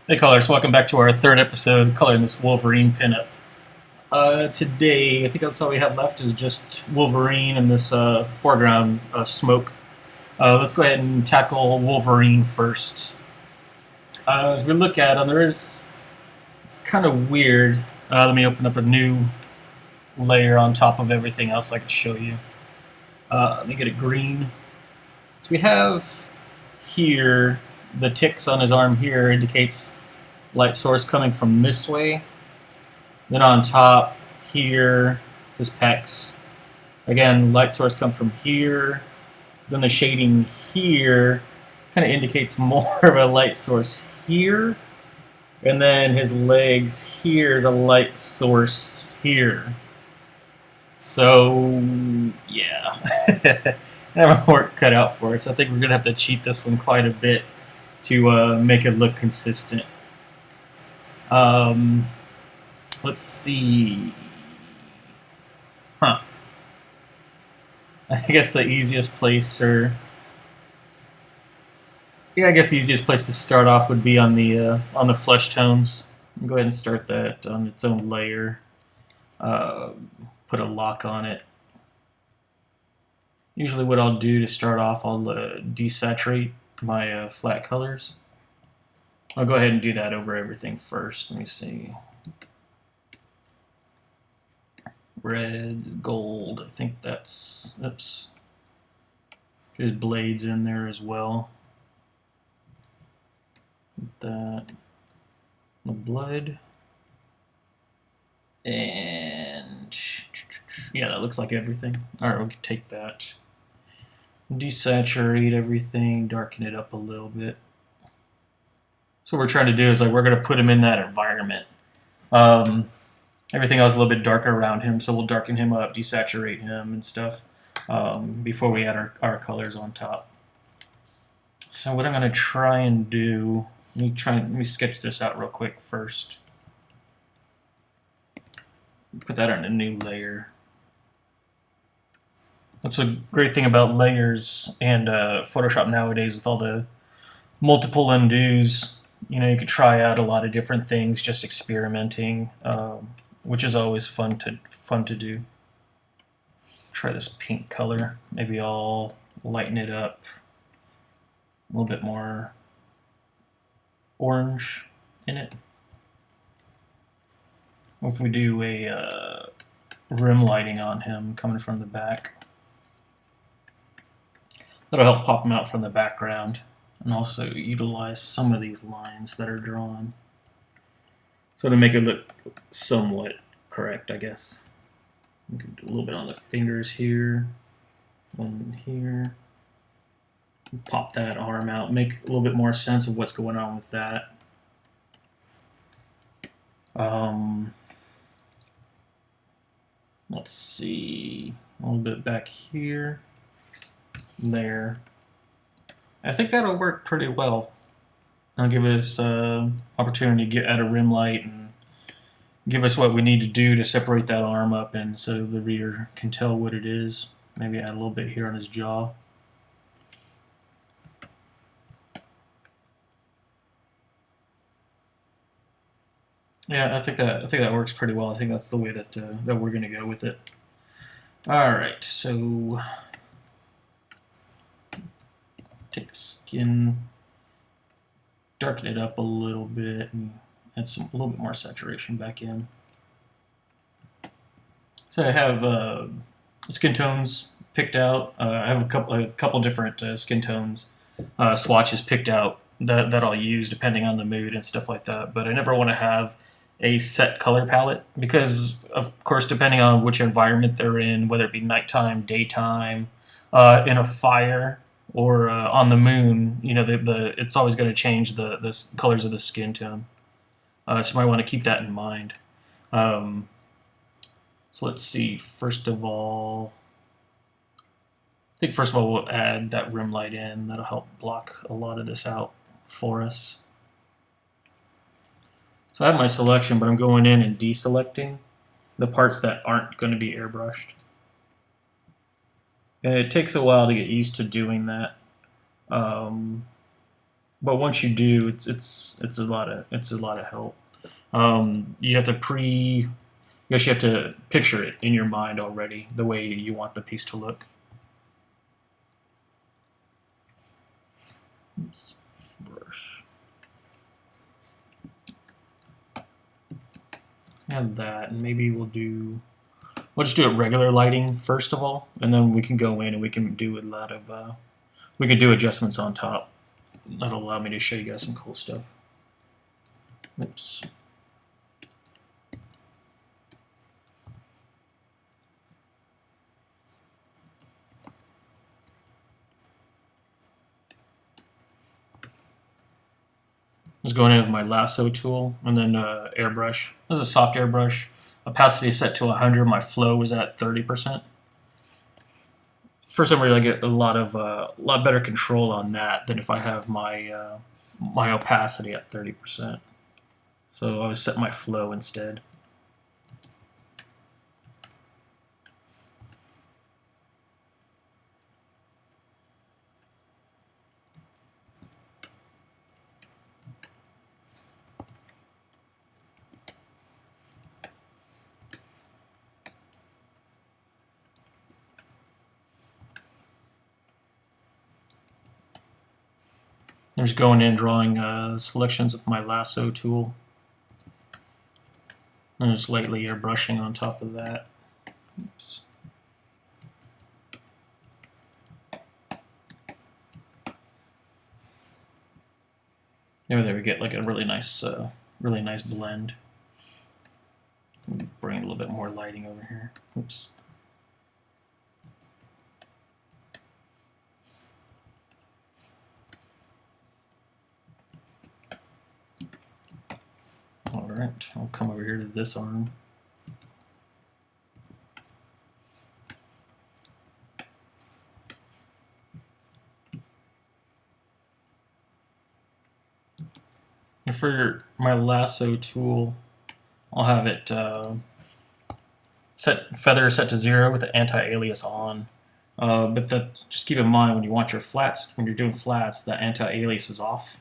Hey colors, welcome back to our third episode of coloring this Wolverine pinup. Today, I think that's all we have left is just Wolverine and this foreground smoke. Let's go ahead and tackle Wolverine first. As we look at him, it's kind of weird. Let me open up a new layer on top of everything else I can show you. Let me get it green. So we have here, the ticks on his arm here indicates light source coming from this way. Then on top here, this pecs. Again, light source come from here. Then the shading here kind of indicates more of a light source here. And then his legs here is a light source here. So, yeah. Have our work cut out for us. I think we're going to have to cheat this one quite a bit to make it look consistent. Let's see. I guess the easiest place, I guess the easiest place to start off would be on the flesh tones. I'll go ahead and start that on its own layer. Put a lock on it. Usually, what I'll do to start off, I'll desaturate my flat colors. I'll go ahead and do that over everything first. Let me see. Red, gold, I think that's, oops. There's blades in there as well. That, the blood. And, yeah, that looks like everything. Alright, we'll take that. Desaturate everything, darken it up a little bit. So what we're trying to do is we're going to put him in that environment. Everything else is a little bit darker around him, so we'll darken him up, desaturate him and stuff before we add our colors on top. So what I'm going to try and do, let me sketch this out real quick first. Put that on a new layer. That's a great thing about layers and Photoshop nowadays with all the multiple undos. You know, you could try out a lot of different things, just experimenting, which is always fun to do. Try this pink color. Maybe I'll lighten it up a little bit more orange in it. If we do a rim lighting on him coming from the back, that'll help pop him out from the background. And also utilize some of these lines that are drawn. So to make it look somewhat correct, I guess. We can do a little bit on the fingers here, one here. Pop that arm out, make a little bit more sense of what's going on with that. Let's see, a little bit back here, there. I think that'll work pretty well. That'll give us opportunity to add a rim light and give us what we need to do to separate that arm up, and so the reader can tell what it is. Maybe add a little bit here on his jaw. Yeah, I think that works pretty well. I think that's the way that we're going to go with it. All right, so. Take the skin, darken it up a little bit, and add a little bit more saturation back in. So I have skin tones picked out. I have a couple different skin tones swatches picked out that I'll use depending on the mood and stuff like that. But I never want to have a set color palette because, of course, depending on which environment they're in, whether it be nighttime, daytime, in a fire, or on the moon, you know, it's always going to change the colors of the skin tone. So you might want to keep that in mind. So let's see. First of all, we'll add that rim light in. That'll help block a lot of this out for us. So I have my selection, but I'm going in and deselecting the parts that aren't going to be airbrushed. And it takes a while to get used to doing that. but once you do, it's a lot of help. You have to you actually have to picture it in your mind already, the way you want the piece to look. Oops. Brush. And that, and maybe we'll just do it regular lighting first of all, and then we can go in and we can do a lot of we can do adjustments on top. That'll allow me to show you guys some cool stuff. Oops. Just going in with my lasso tool and then airbrush. This is a soft airbrush. Opacity is set to 100. My flow is at 30%. First, I'm really get a lot better control on that than if I have my my opacity at 30%. So I would set my flow instead. I'm just going in drawing selections with my lasso tool. And just lightly airbrushing on top of that. Oops. There we get like a really nice blend. Bring a little bit more lighting over here. Oops. Alright, I'll come over here to this arm. And for my lasso tool, I'll have it feather set to 0 with the anti-alias on. But just keep in mind when you're doing flats, the anti-alias is off.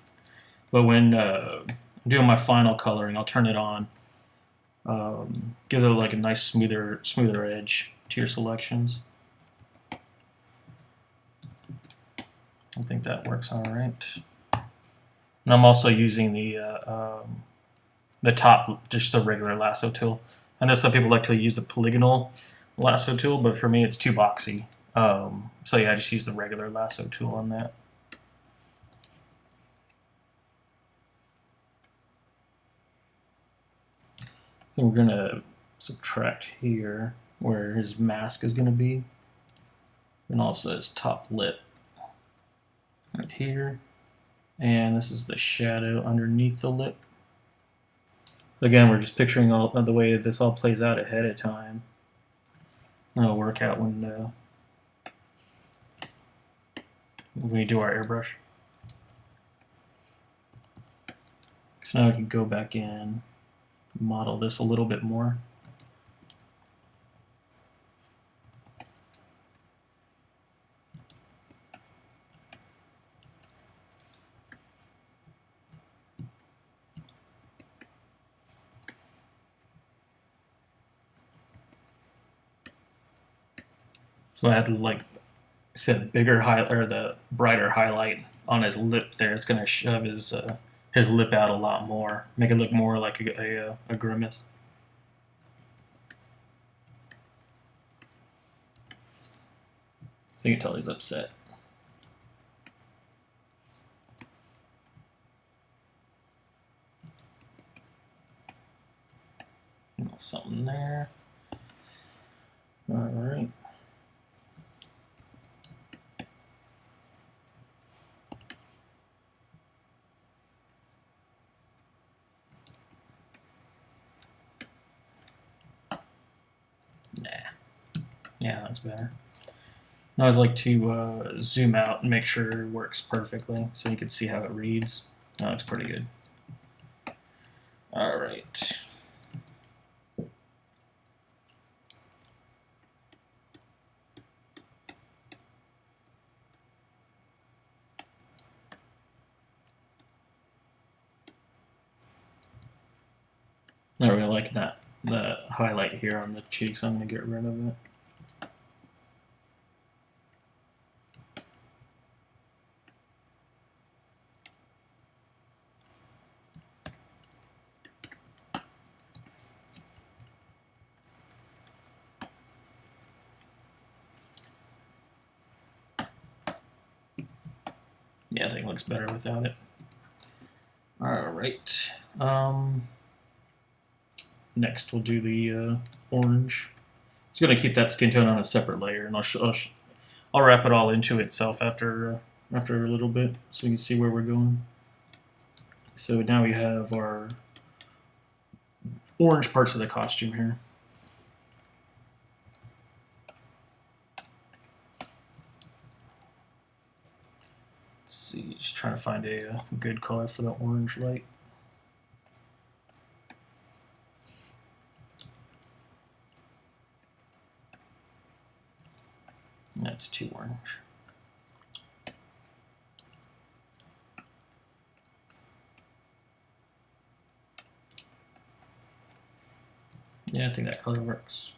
But when doing my final coloring, I'll turn it on. Gives it like a nice smoother edge to your selections. I think that works all right. And I'm also using the top, just the regular lasso tool. I know some people like to use the polygonal lasso tool, but for me it's too boxy. So yeah, I just use the regular lasso tool on that. So we're gonna subtract here where his mask is gonna be, and also his top lip right here. And this is the shadow underneath the lip. So again, we're just picturing all the way that this all plays out ahead of time. It'll work out when we do our airbrush. So now we can go back in, model this a little bit more. So I had to like set bigger highlight or the brighter highlight on his lip there. It's going to shove his lip out a lot more, make it look more like a grimace. So you can tell he's upset. Something there. All right. Yeah, that's better. Now I'd like to zoom out and make sure it works perfectly so you can see how it reads. Oh, it's pretty good. All right. I really like that the highlight here on the cheeks. I'm going to get rid of it. Yeah, I think it looks better without it. Alright. Next we'll do the orange. Just going to keep that skin tone on a separate layer, and I'll wrap it all into itself after a little bit, so you can see where we're going. So now we have our orange parts of the costume here. Let's see, just trying to find a good color for the orange light. That's too orange. Yeah, I think that color works.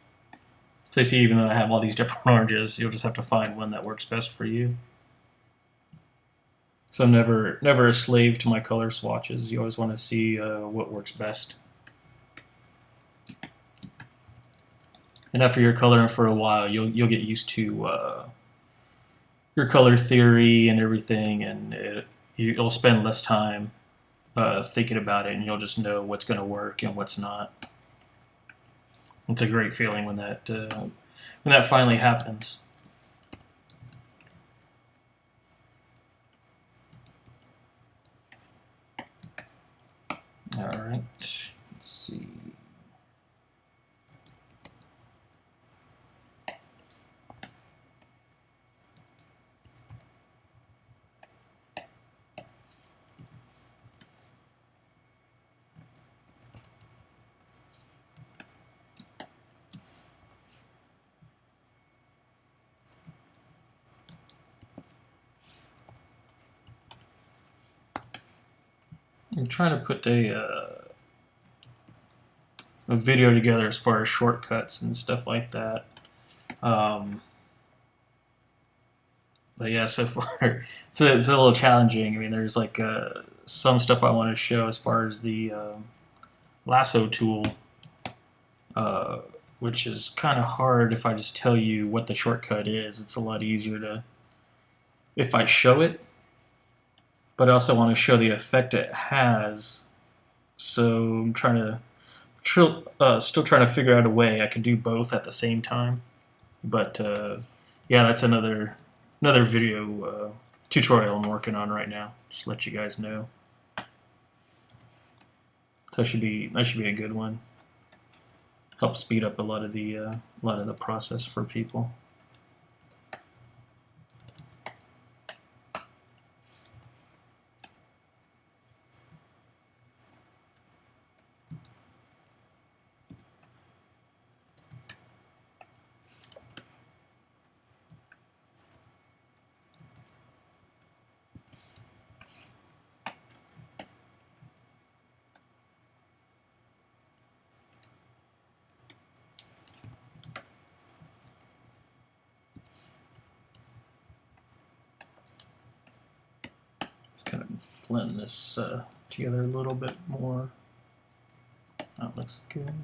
So you see, even though I have all these different oranges, you'll just have to find one that works best for you. So I'm never a slave to my color swatches. You always want to see what works best. And after you're coloring for a while, you'll get used to your color theory and everything, and you'll spend less time thinking about it, and you'll just know what's going to work and what's not. It's a great feeling when that finally happens. All right, let's see. I'm trying to put a video together as far as shortcuts and stuff like that. But yeah, so far it's a little challenging. I mean, there's like some stuff I want to show as far as the lasso tool, which is kind of hard if I just tell you what the shortcut is. It's a lot easier if I show it, but I also want to show the effect it has. So I'm trying to still trying to figure out a way I can do both at the same time. But yeah, that's another video tutorial I'm working on right now. Just to let you guys know. So that should be a good one. Help speed up a lot of the process for people. Kind of blend this together a little bit more. That looks good.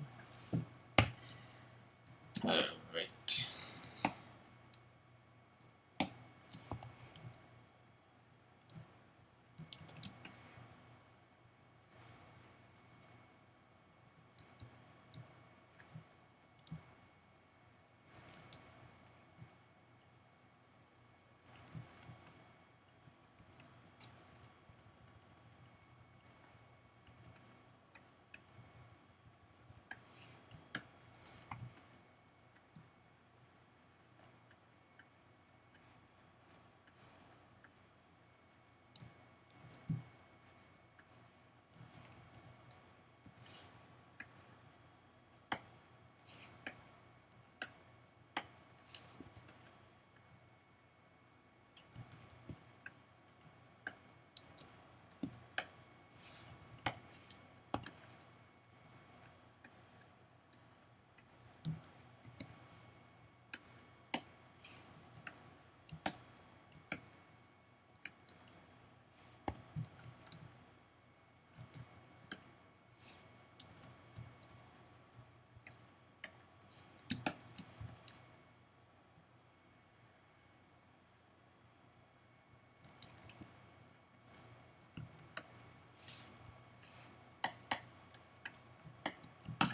All right.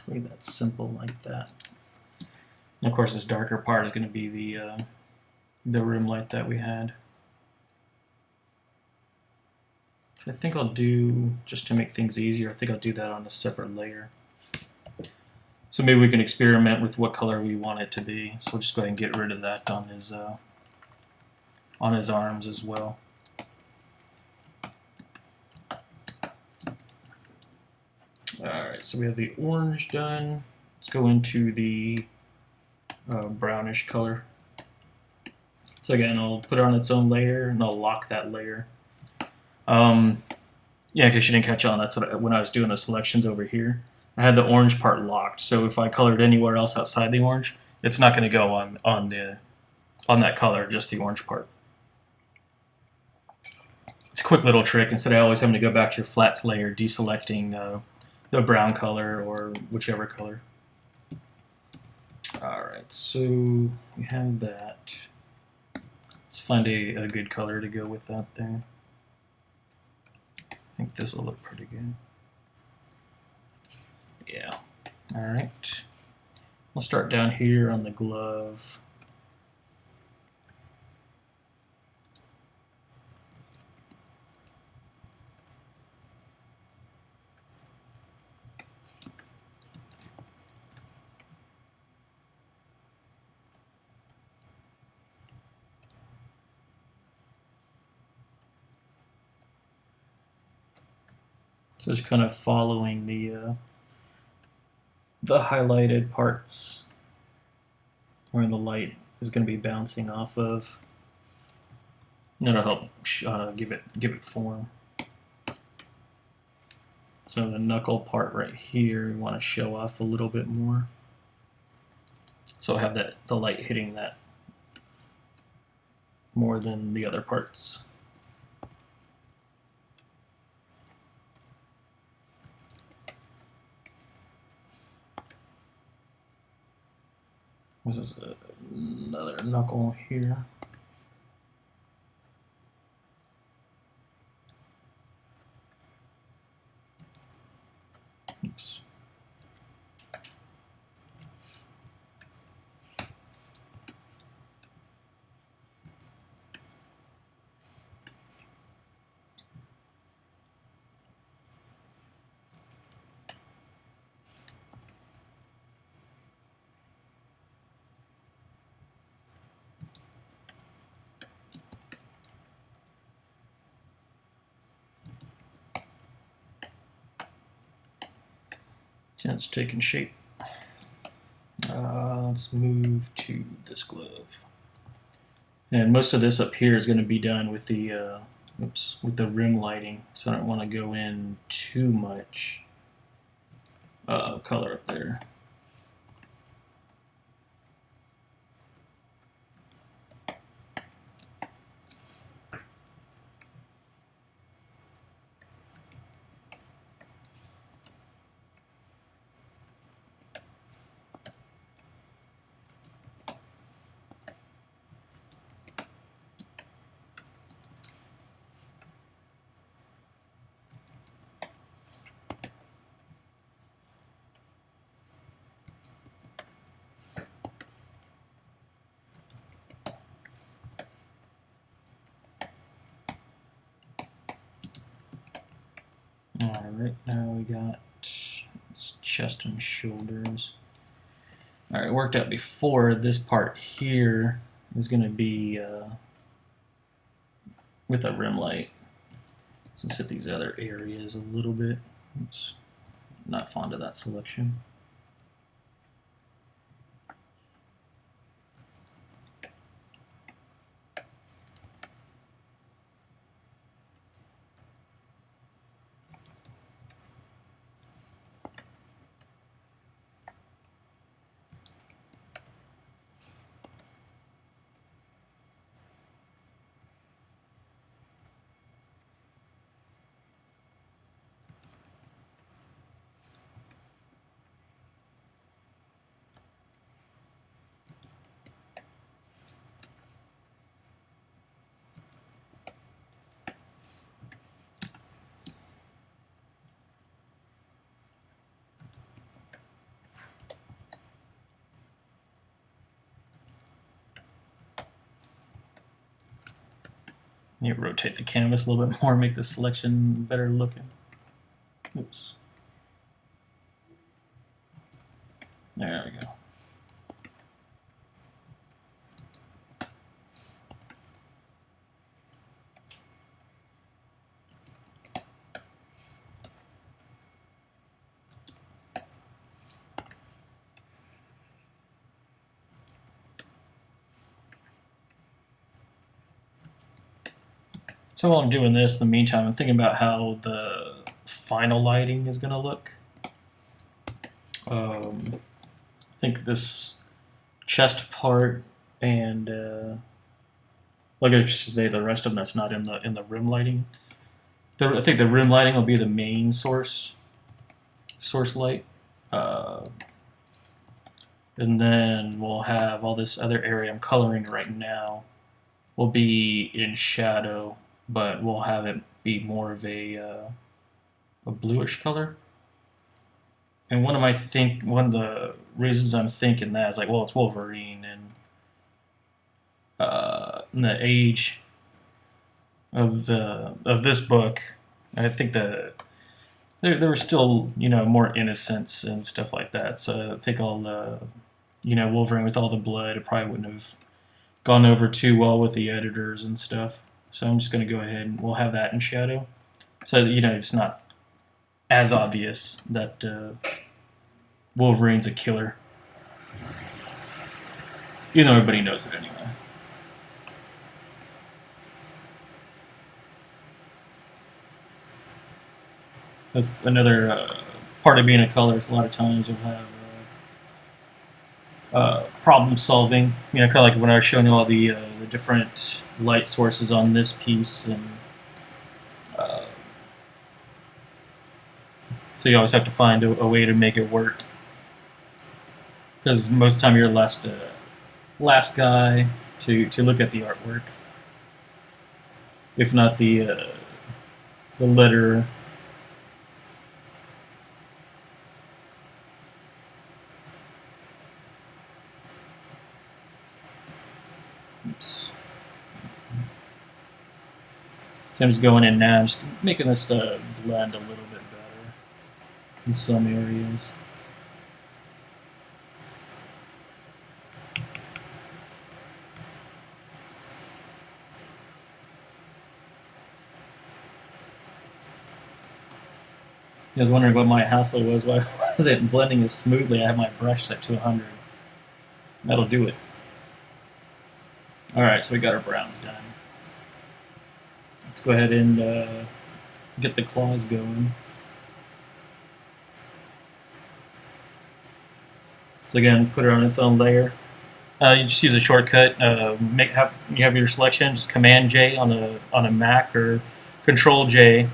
leave that simple like that. And of course, this darker part is going to be the rim light that we had. I think I'll do, just to make things easier, I think I'll do that on a separate layer. So maybe we can experiment with what color we want it to be. So we'll just go ahead and get rid of that on his arms as well. Alright, so we have the orange done. Let's go into the brownish color. So again, I'll put it on its own layer and I'll lock that layer. Yeah, in case you didn't catch on, that's what when I was doing the selections over here, I had the orange part locked. So if I colored anywhere else outside the orange, it's not going to go on that color, just the orange part. It's a quick little trick. Instead of always having to go back to your flats layer, deselecting the brown color or whichever color. Alright, so we have that. Let's find a good color to go with that there. I think this will look pretty good. Yeah. Alright. We'll start down here on the glove. So just kind of following the highlighted parts where the light is going to be bouncing off of. And that'll help give it form. So the knuckle part right here, we want to show off a little bit more. So have the light hitting that more than the other parts. This is another knuckle here. Oops. It's taking shape. Let's move to this glove. And most of this up here is going to be done with the with the rim lighting, so I don't want to go in too much color up there. Alright, now we got chest and shoulders. Alright, worked out before. This part here is going to be with a rim light. So let's hit these other areas a little bit. Oops, not fond of that selection. You rotate the canvas a little bit more, make the selection better looking. Oops. There we go. So while I'm doing this, in the meantime, I'm thinking about how the final lighting is going to look. I think this chest part and like I should say, the rest of them that's not in the rim lighting. I think the rim lighting will be the main source light, and then we'll have all this other area I'm coloring right now will be in shadow, but we'll have it be more of a bluish color. And one of the reasons I'm thinking that is like, well, it's Wolverine, and in the age of this book, I think there was still more innocence and stuff like that. So I think all the Wolverine with all the blood, it probably wouldn't have gone over too well with the editors and stuff. So I'm just going to go ahead and we'll have that in shadow, so it's not as obvious that Wolverine's a killer, even though everybody knows it anyway. That's another part of being a colorist. A lot of times you'll have problem solving. Kind of like when I was showing you all the different light sources on this piece, and so you always have to find a way to make it work. Because most of the time you're the last guy to look at the artwork, if not the letterer. Oops. So I'm just going in now, just making this blend a little bit better in some areas. I was wondering what my hassle was. Why was it blending as smoothly? I have my brush set to 100. That'll do it. Alright, so we got our browns done. Let's go ahead and get the claws going. So again, put it on its own layer. You just use a shortcut. You have your selection. Just Command J on a Mac or Control J,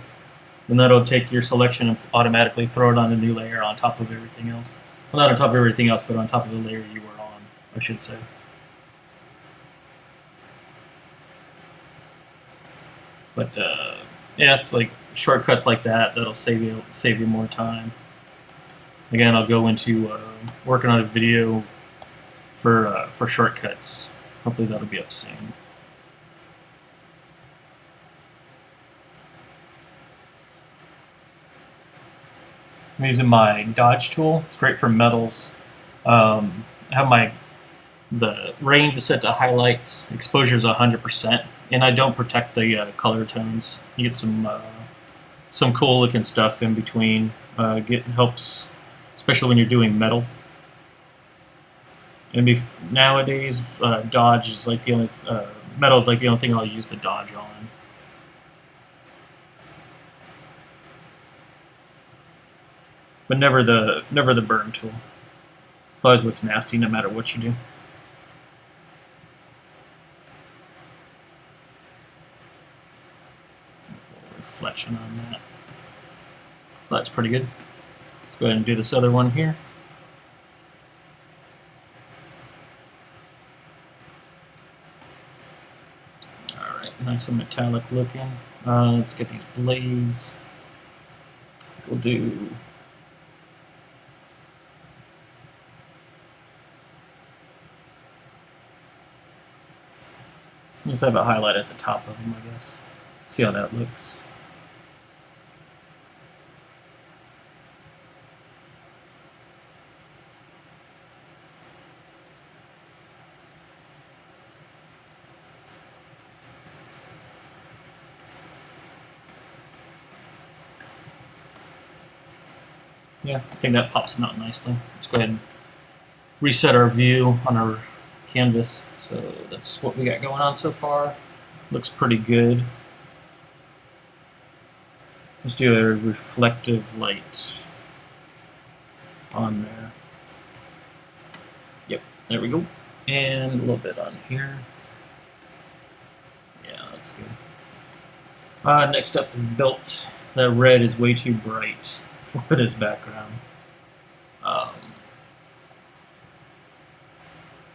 and that'll take your selection and automatically throw it on a new layer on top of everything else. Well, not on top of everything else, but on top of the layer you were on, I should say. But yeah, it's like shortcuts like that'll save you more time. Again, I'll go into working on a video for shortcuts. Hopefully that'll be up soon. I'm using my dodge tool. It's great for metals. I have the range is set to highlights. Exposure is 100%, and I don't protect the color tones. You get some cool looking stuff in between. Helps, especially when you're doing metal. And nowadays, dodge is like the only metal is like the only thing I'll use the dodge on. But never the burn tool. It always looks nasty no matter what you do. Reflection on that. So that's pretty good. Let's go ahead and do this other one here. Alright, nice and metallic looking. Let's get these blades. We'll do Just have a highlight at the top of them, I guess. See how that looks. Yeah, I think that pops them out nicely. Let's go ahead and reset our view on our canvas. So that's what we got going on so far. Looks pretty good. Let's do a reflective light on there. Yep, there we go. And a little bit on here. Yeah, that's good. Next up is built. That red is way too bright for this background.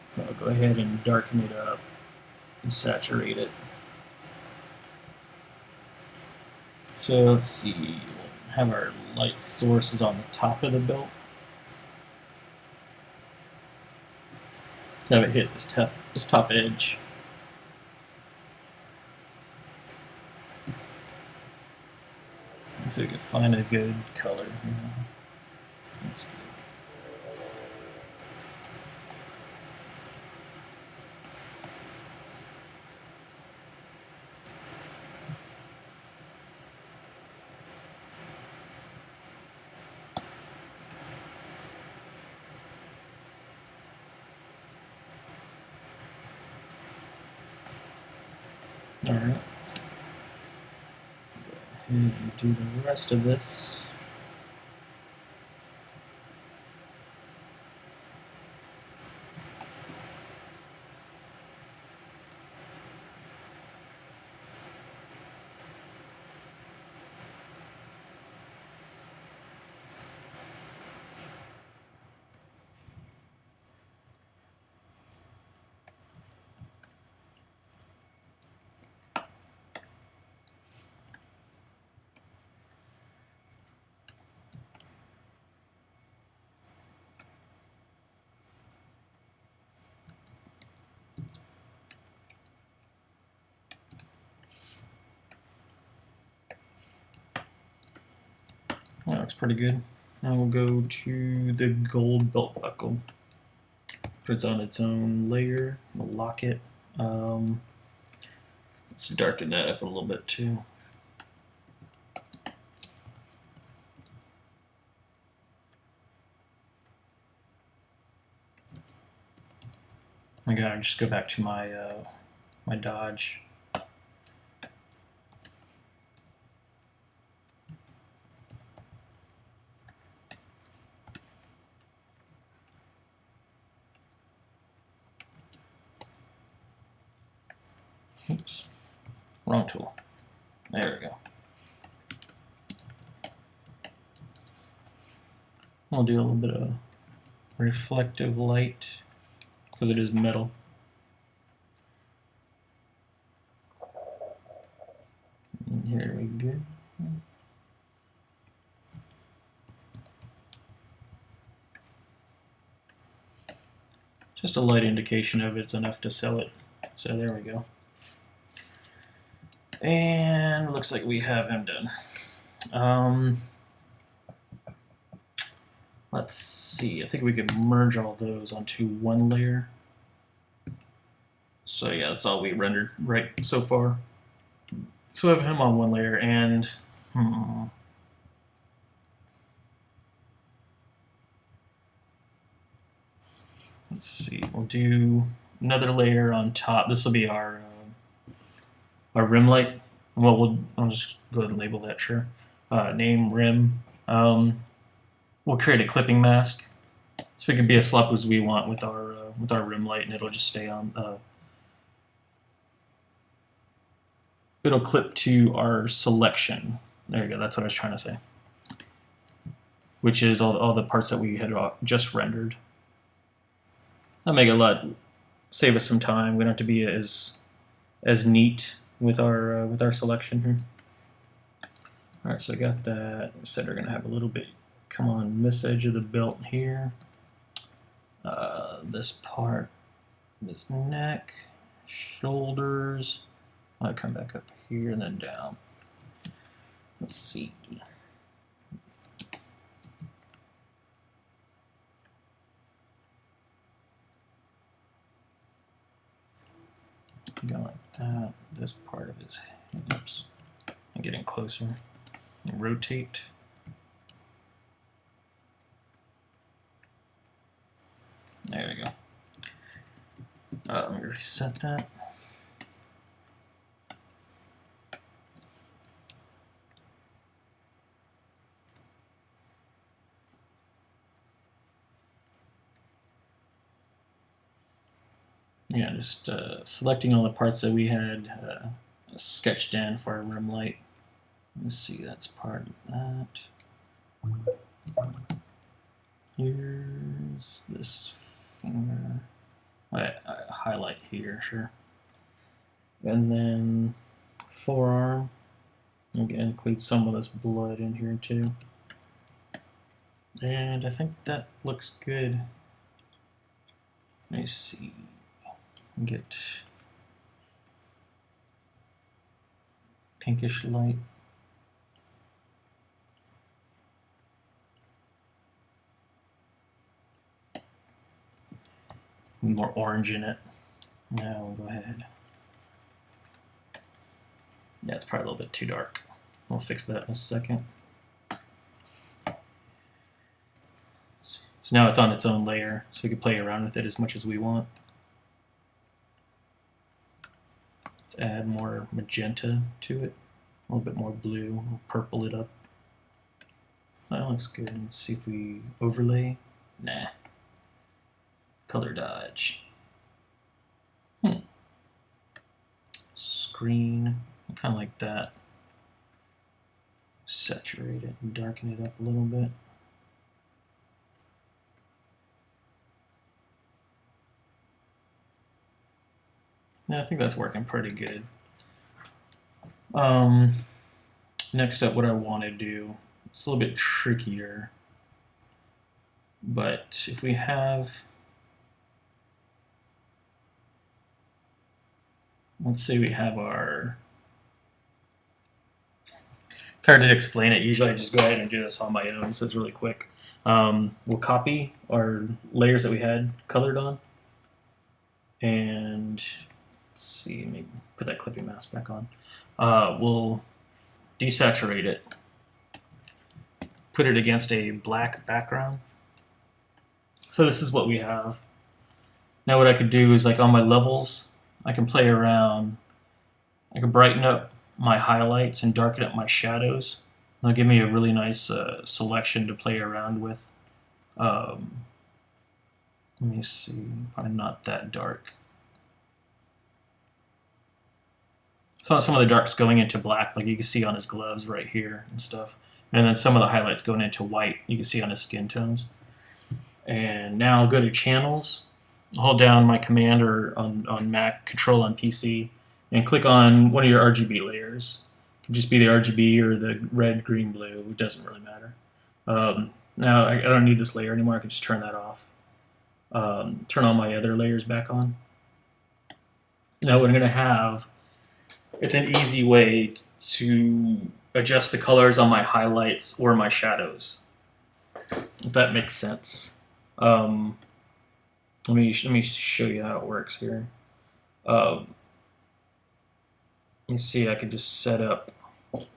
So I'll go ahead and darken it up and saturate it. So let's see, we'll have our light sources on the top of the belt. So have it hit this top edge. So we can find a good color. That's good. All right. Go ahead and do the rest of this. That looks pretty good. Now we'll go to the gold belt buckle. It's on its own layer. We'll lock it. Let's darken that up a little bit too. I gotta just go back to my my dodge. Oops, wrong tool. There we go. We'll do a little bit of reflective light because it is metal. And here we go. Just a light indication of it's enough to sell it. So there we go. And looks like we have him done. Let's see, I think we could merge all those onto one layer. So yeah, that's all we rendered right so far. So we have him on one layer and let's see, we'll do another layer on top. This will be our rim light. Well, I'll just go ahead and label that, sure. Name rim. We'll create a clipping mask, so we can be as sloppy as we want with our rim light, and it'll just stay on. It'll clip to our selection. There you go. That's what I was trying to say. Which is all the parts that we had just rendered. That'll make it save us some time. We don't have to be as neat with our selection here. All right, so I got that. I said we're gonna have a little bit come on this edge of the belt here. This part, this neck, shoulders. I'll come back up here and then down. Let's see. Go like that. This part of his head. Oops. I'm getting closer. And rotate. There we go. Let me reset that. Yeah, just selecting all the parts that we had sketched in for our rim light. Let's see, that's part of that. Here's this finger. I highlight here, sure. And then forearm. Again, include some of this blood in here too. And I think that looks good. Let me see. Get pinkish light. More orange in it. Now we'll go ahead. Yeah, it's probably a little bit too dark. We'll fix that in a second. So now it's on its own layer, so we can play around with it as much as we want. Let's add more magenta to it. A little bit more blue. We'll purple it up. That looks good. Let's see if we overlay. Nah. Color dodge. Screen. Kind of like that. Saturate it and darken it up a little bit. Yeah, I think that's working pretty good. Next up, what I want to do, it's a little bit trickier, but if we have, let's say we have our, it's hard to explain it. Usually I just go ahead and do this on my own, so it's really quick. We'll copy our layers that we had colored on, and let's see, maybe put that clipping mask back on. We'll desaturate it, put it against a black background. So this is what we have. Now what I could do is, like on my levels, I can play around. I can brighten up my highlights and darken up my shadows. That'll give me a really nice selection to play around with. Let me see, probably not that dark. So some of the darks going into black, like you can see on his gloves right here and stuff. And then some of the highlights going into white, you can see on his skin tones. And now I'll go to channels, hold down my command or on Mac, control on PC, and click on one of your RGB layers. It can just be the RGB or the red, green, blue, it doesn't really matter. Now I don't need this layer anymore, I can just turn that off. Turn all my other layers back on. Now what I'm going to have, it's an easy way to adjust the colors on my highlights or my shadows, if that makes sense. Let me show you how it works here. Let me see, I could just set up, let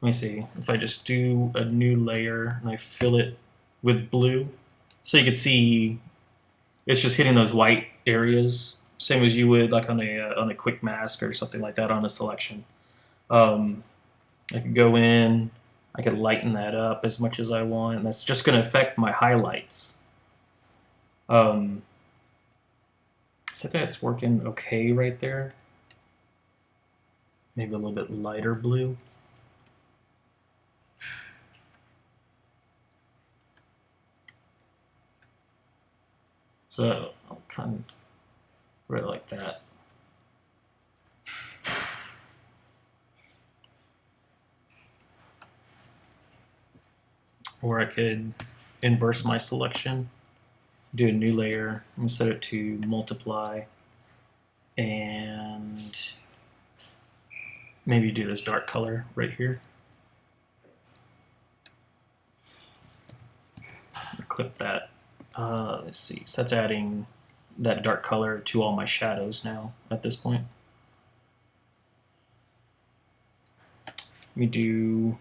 me see, if I just do a new layer and I fill it with blue, so you can see it's just hitting those white areas, same as you would like on a quick mask or something like that on a selection. I could go in, I could lighten that up as much as I want, and that's just going to affect my highlights. So I think it's working okay right there. Maybe a little bit lighter blue. So I'll kind of right like that. Or I could inverse my selection, do a new layer, and set it to multiply. and maybe do this dark color right here. Clip that. Let's see. So that's adding that dark color to all my shadows now at this point. Let me do.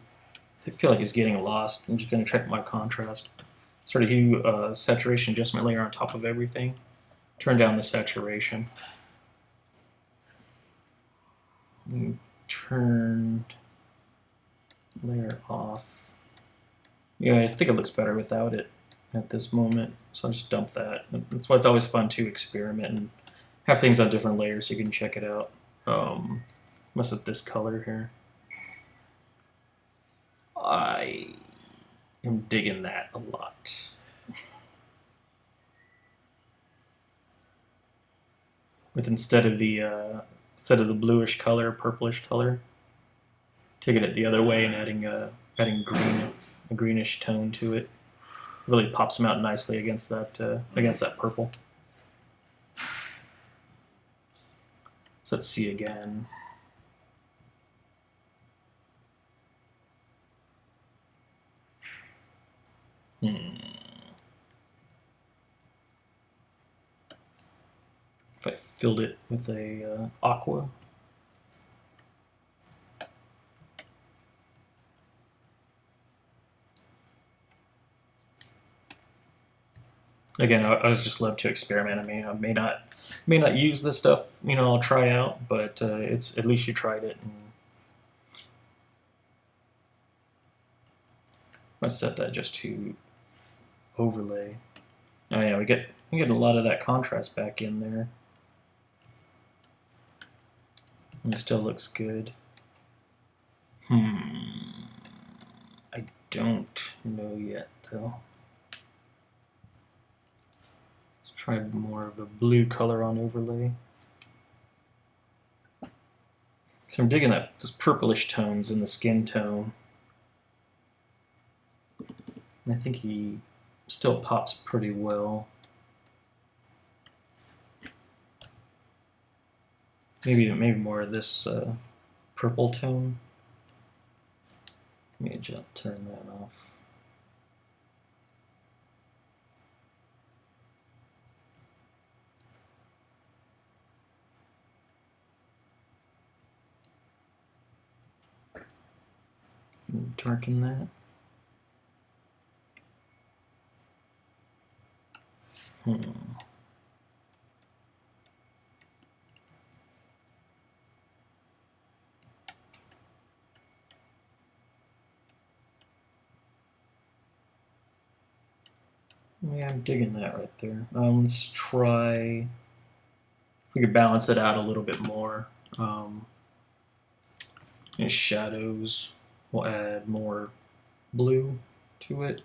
I feel like it's getting lost. I'm just going to check my contrast. Sort of hue saturation adjustment layer on top of everything. Turn down the saturation. Turn layer off. Yeah, I think it looks better without it at this moment, so I'll just dump that. That's why it's always fun to experiment and have things on different layers so you can check it out. Mess with this color here. I am digging that a lot. With instead of the bluish color, purplish color, taking it the other way and adding a greenish tone to it. Really pops them out nicely against that purple. So let's see again. If I filled it with a aqua. Again, I was just love to experiment. I mean, I may not use this stuff, I'll try out, but it's at least you tried it. And I set that just to overlay. Oh yeah, we get a lot of that contrast back in there. And it still looks good. I don't know yet though. Try more of a blue color on overlay. So I'm digging those purplish tones in the skin tone. And I think he still pops pretty well. Maybe more of this purple tone. Let me just turn that off. Darken that. Yeah, I'm digging that right there. Let's try. If we could balance it out a little bit more. In shadows, we'll add more blue to it.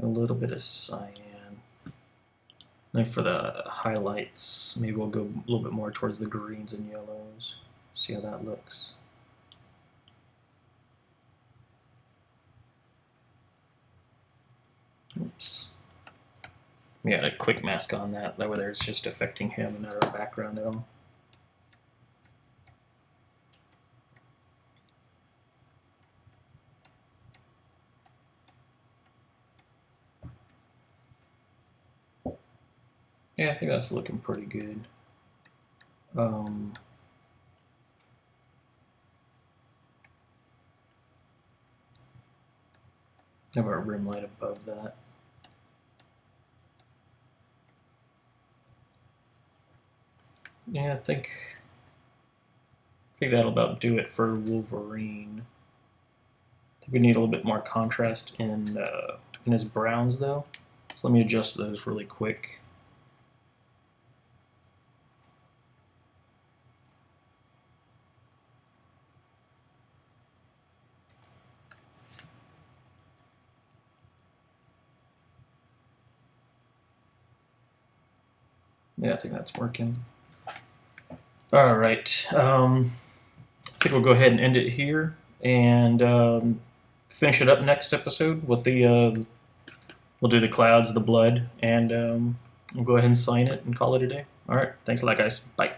A little bit of cyan. And for the highlights, maybe we'll go a little bit more towards the greens and yellows. See how that looks. Oops. We got a quick mask on that way it's just affecting him and not our background at all. Yeah, I think that's looking pretty good. Have our rim light above that. Yeah, I think that'll about do it for Wolverine. I think we need a little bit more contrast in his browns though. So let me adjust those really quick. Yeah, I think that's working. All right. I think we'll go ahead and end it here and finish it up next episode with the. We'll do the clouds, the blood, and we'll go ahead and sign it and call it a day. All right. Thanks a lot, guys. Bye.